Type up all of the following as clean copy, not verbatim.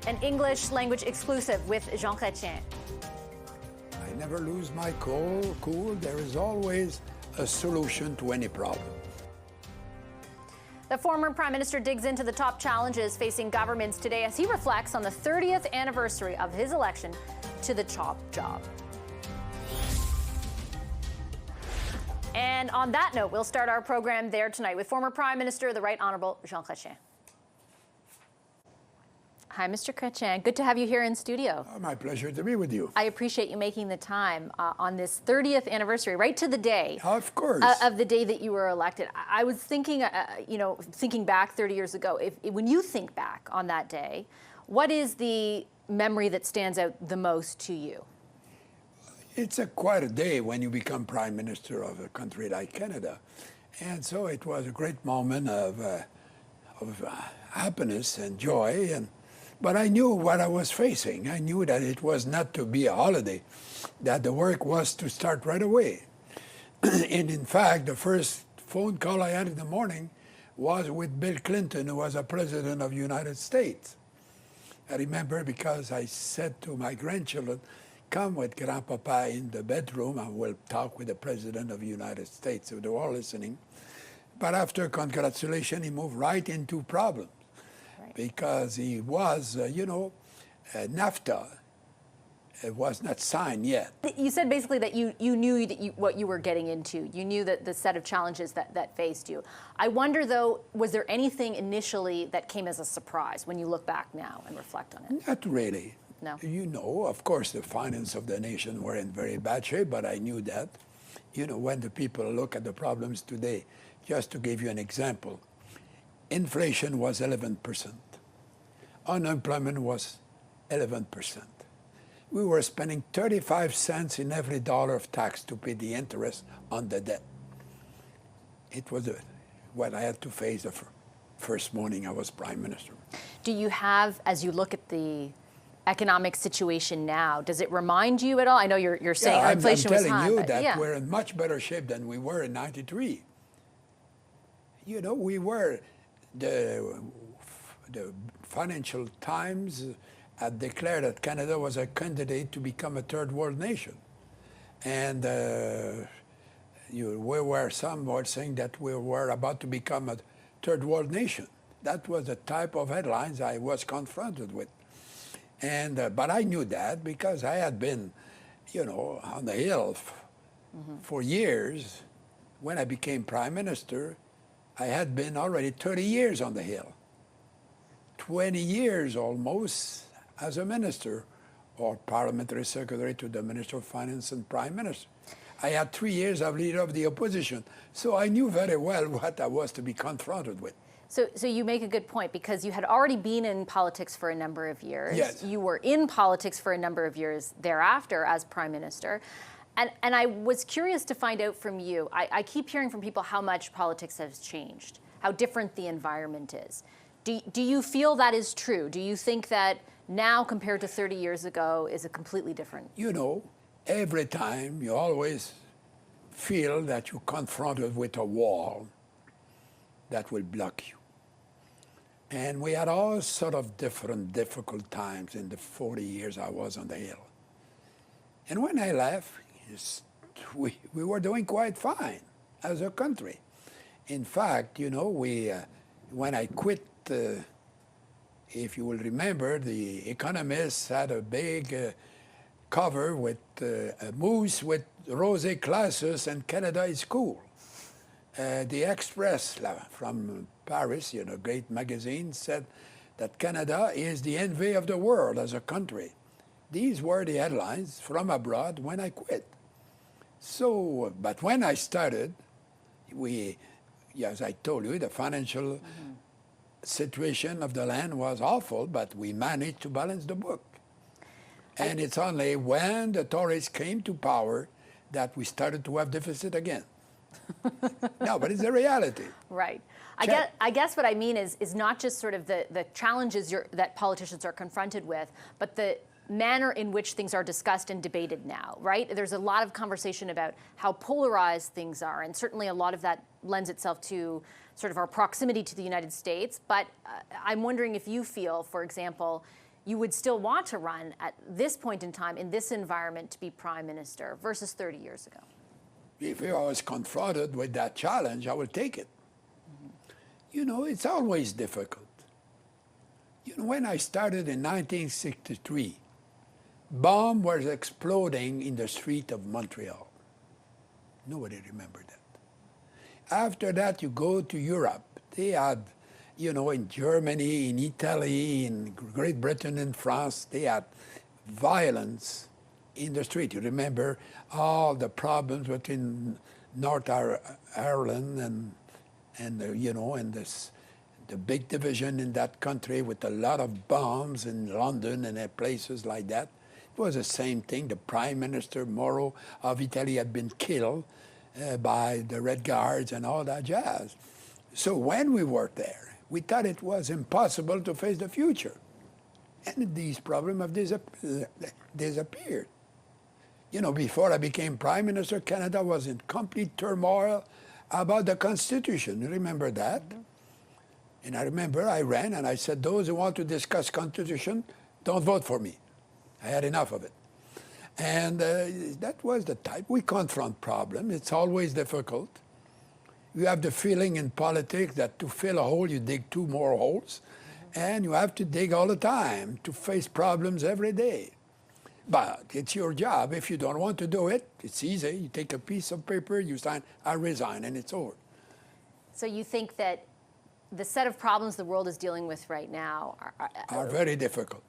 An English language exclusive with Jean Chrétien. I never lose my cool. There is always a solution to any problem. The former Prime Minister digs into the top challenges facing governments today as he reflects on the 30th anniversary of his election to the top job. And on that note, we'll start our program there tonight with former Prime Minister, the Right Honourable Jean Chrétien. Hi, Mr. Chrétien. Good to have you here in studio. Oh, my pleasure to be with you. I appreciate you making the time on this 30th anniversary, right to the day. Of course. Of the day that you were elected. I was thinking, thinking back 30 years ago, when you think back on that day, what is the memory that stands out the most to you? It's quite a day when you become Prime Minister of a country like Canada. And so it was a great moment of happiness and joy. But I knew what I was facing. I knew that it was not to be a holiday, that the work was to start right away. And in fact, the first phone call I had in the morning was with Bill Clinton, who was a president of the United States. I remember because I said to my grandchildren, come with Grandpapa in the bedroom and we'll talk with the President of the United States. So they were all listening. But after congratulations, he moved right into problems. Right. Because he was, NAFTA was not signed yet. You said basically that you knew that what you were getting into. You knew that the set of challenges that faced you. I wonder, though, was there anything initially that came as a surprise when you look back now and reflect on it? Not really. No. You know, of course, the finance of the nation were in very bad shape, but I knew that. You know, when the people look at the problems today, just to give you an example, inflation was 11%. Unemployment was 11%. We were spending 35 cents in every dollar of tax to pay the interest on the debt. It was what I had to face the first morning I was Prime Minister. Do you have, as you look at the economic situation now, does it remind you at all? I know you're saying inflation was high. I'm telling you that we're in much better shape than we were in '93. You know, we were, the Financial Times had declared that Canada was a candidate to become a third world nation. And some were saying that we were about to become a third world nation. That was the type of headlines I was confronted with. And but I knew that because I had been, on the Hill for years. When I became Prime Minister, I had been already 30 years on the Hill. 20 years almost as a minister or parliamentary secretary to the Minister of Finance and Prime Minister. I had 3 years of leader of the opposition. So I knew very well what I was to be confronted with. So you make a good point, because you had already been in politics for a number of years. Yes. You were in politics for a number of years thereafter as Prime Minister. And I was curious to find out from you, I keep hearing from people how much politics has changed, how different the environment is. Do you feel that is true? Do you think that now compared to 30 years ago is a completely different? You know, every time you always feel that you're confronted with a wall that will block you. And we had all sort of different difficult times in the 40 years I was on the Hill. And when I left, we were doing quite fine as a country. In fact, when I quit, if you will remember, the Economist had a big cover with a moose with rosé glasses and Canada is cool. The Express from Paris, great magazine, said that Canada is the envy of the world as a country. These were the headlines from abroad when I quit. So, but when I started, as I told you, the financial situation of the land was awful, but we managed to balance the book. And it's only when the Tories came to power that we started to have deficit again. No, but it's a reality. Right. I guess what I mean is not just sort of the challenges that politicians are confronted with, but the manner in which things are discussed and debated now, right? There's a lot of conversation about how polarized things are, and certainly a lot of that lends itself to sort of our proximity to the United States. But I'm wondering if you feel, for example, you would still want to run at this point in time in this environment to be prime minister versus 30 years ago? If I was confronted with that challenge, I would take it. You know, it's always difficult. You know, when I started in 1963, bombs were exploding in the street of Montreal. Nobody remembered that. After that, you go to Europe. They had, you know, in Germany, in Italy, in Great Britain, in France, they had violence in the street. You remember all the problems between North Ireland and you know, and the big division in that country with a lot of bombs in London and at places like that. It was the same thing. The Prime Minister Moro of Italy had been killed by the Red Guards and all that jazz. So when we were there, we thought it was impossible to face the future. And these problems have disappeared. You know, before I became Prime Minister, Canada was in complete turmoil about the Constitution. You remember that? Mm-hmm. And I remember I ran and I said, those who want to discuss Constitution, don't vote for me. I had enough of it. And that was the type. We confront problems. It's always difficult. You have the feeling in politics that to fill a hole, you dig two more holes. Mm-hmm. And you have to dig all the time to face problems every day. But it's your job. If you don't want to do it, it's easy. You take a piece of paper, you sign, I resign, and it's over. So you think that the set of problems the world is dealing with right now are very difficult.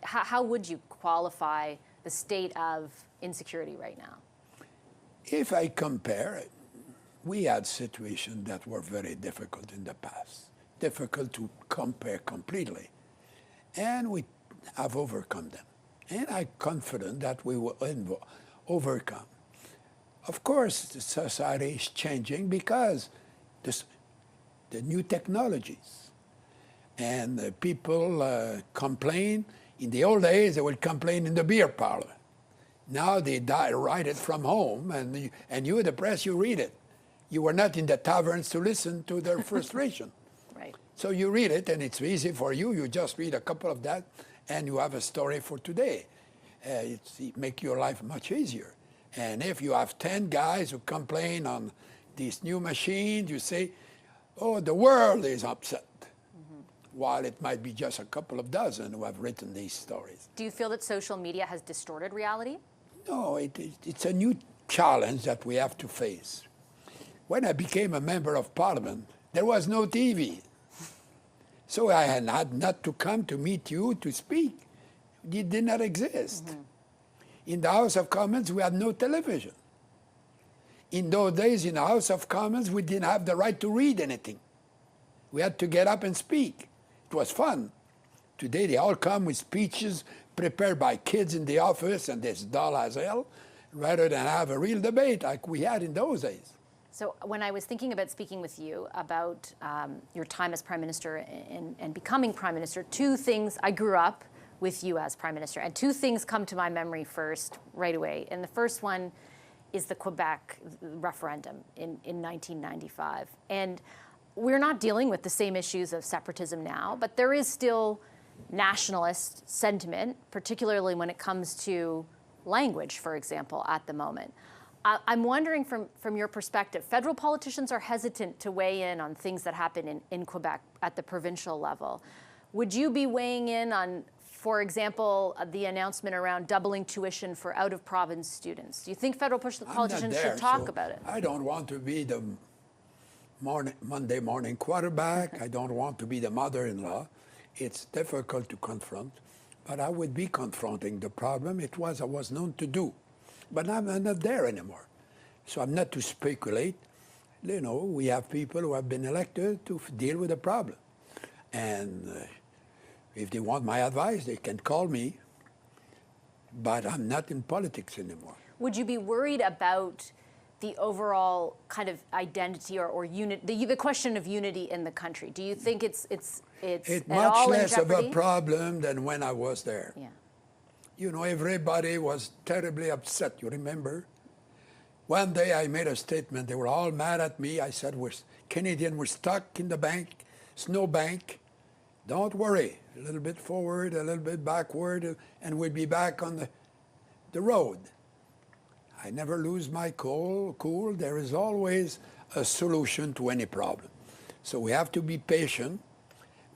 How would you qualify the state of insecurity right now? If I compare, we had situations that were very difficult in the past, difficult to compare completely, and we have overcome them. And I'm confident that we will overcome. Of course, the society is changing because the new technologies. And people complain. In the old days, they would complain in the beer parlor. Now they write it from home, and you, the press, you read it. You were not in the taverns to listen to their frustration. Right. So you read it, and it's easy for you. You just read a couple of that, and you have a story for today. It makes your life much easier. And if you have 10 guys who complain on these new machines, you say, oh, the world is upset. Mm-hmm. While it might be just a couple of dozen who have written these stories. Do you feel that social media has distorted reality? No, it's a new challenge that we have to face. When I became a member of Parliament, there was no TV. So I had not to come to meet you to speak. It did not exist. Mm-hmm. In the House of Commons, we had no television. In those days, in the House of Commons, we didn't have the right to read anything. We had to get up and speak. It was fun. Today, they all come with speeches prepared by kids in the office, and it's dull as hell, rather than have a real debate like we had in those days. So when I was thinking about speaking with you about your time as Prime Minister and becoming Prime Minister, two things, I grew up with you as Prime Minister, and two things come to my memory first, right away. And the first one is the Quebec referendum in 1995. And we're not dealing with the same issues of separatism now, but there is still nationalist sentiment, particularly when it comes to language, for example, at the moment. I'm wondering from your perspective, federal politicians are hesitant to weigh in on things that happen in Quebec at the provincial level. Would you be weighing in on, for example, the announcement around doubling tuition for out-of-province students? Do you think federal politicians should talk about it? I don't want to be the Monday morning quarterback. I don't want to be the mother-in-law. It's difficult to confront, but I would be confronting the problem. I was known to do. But I'm not there anymore. So I'm not to speculate. You know, we have people who have been elected to deal with the problem. And if they want my advice, they can call me. But I'm not in politics anymore. Would you be worried about the overall kind of identity or unity, the question of unity in the country? Do you think it's much less of a problem than when I was there? Yeah. You know, everybody was terribly upset, you remember? One day I made a statement, they were all mad at me. I said, we're stuck in the bank, snowbank. Don't worry, a little bit forward, a little bit backward, and we'll be back on the road. I never lose my cool. There is always a solution to any problem. So we have to be patient.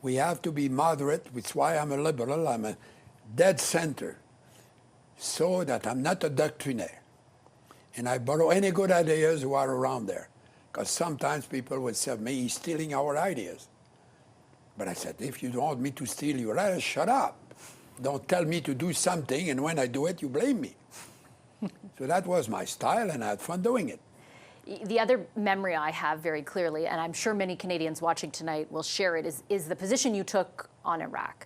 We have to be moderate, which is why I'm a liberal. I'm a dead center, so that I'm not a doctrinaire. And I borrow any good ideas who are around there. Because sometimes people would say, me, he's stealing our ideas. But I said, if you don't want me to steal your ideas, shut up. Don't tell me to do something, and when I do it, you blame me. So that was my style, and I had fun doing it. The other memory I have very clearly, and I'm sure many Canadians watching tonight will share it, is the position you took on Iraq.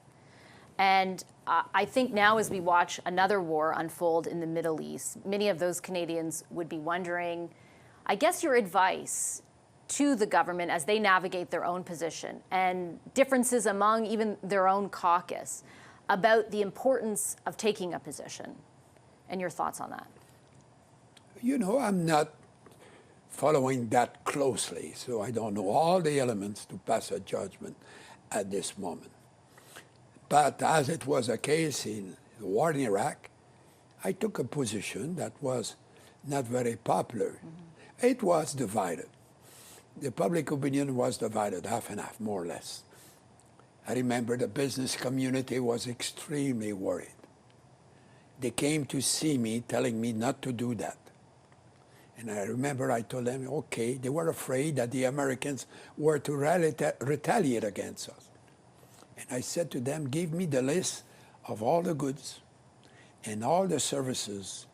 And I think now as we watch another war unfold in the Middle East, many of those Canadians would be wondering, I guess, your advice to the government as they navigate their own position and differences among even their own caucus about the importance of taking a position, and your thoughts on that. You know, I'm not following that closely, so I don't know all the elements to pass a judgment at this moment. But as it was a case in the war in Iraq, I took a position that was not very popular. Mm-hmm. It was divided. The public opinion was divided, half and half, more or less. I remember the business community was extremely worried. They came to see me telling me not to do that. And I remember I told them, okay, they were afraid that the Americans were to retaliate against us. And I said to them, give me the list of all the goods and all the services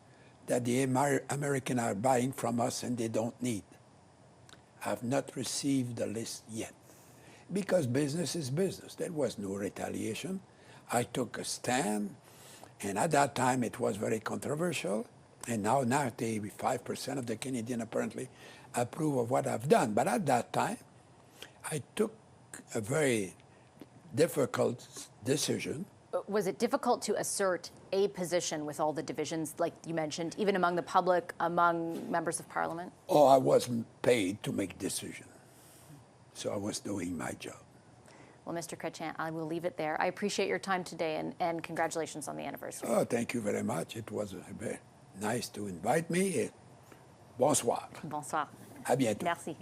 that the Americans are buying from us and they don't need. I have not received the list yet. Because business is business. There was no retaliation. I took a stand, and at that time it was very controversial. And now 95% of the Canadians apparently approve of what I've done. But at that time, I took a very difficult decision. Was it difficult to assert a position with all the divisions, like you mentioned, even among the public, among members of Parliament? Oh, I wasn't paid to make decisions. So I was doing my job. Well, Mr. Chrétien, I will leave it there. I appreciate your time today, and congratulations on the anniversary. Oh, thank you very much. It was very nice to invite me. Bonsoir. Bonsoir. À bientôt. Merci.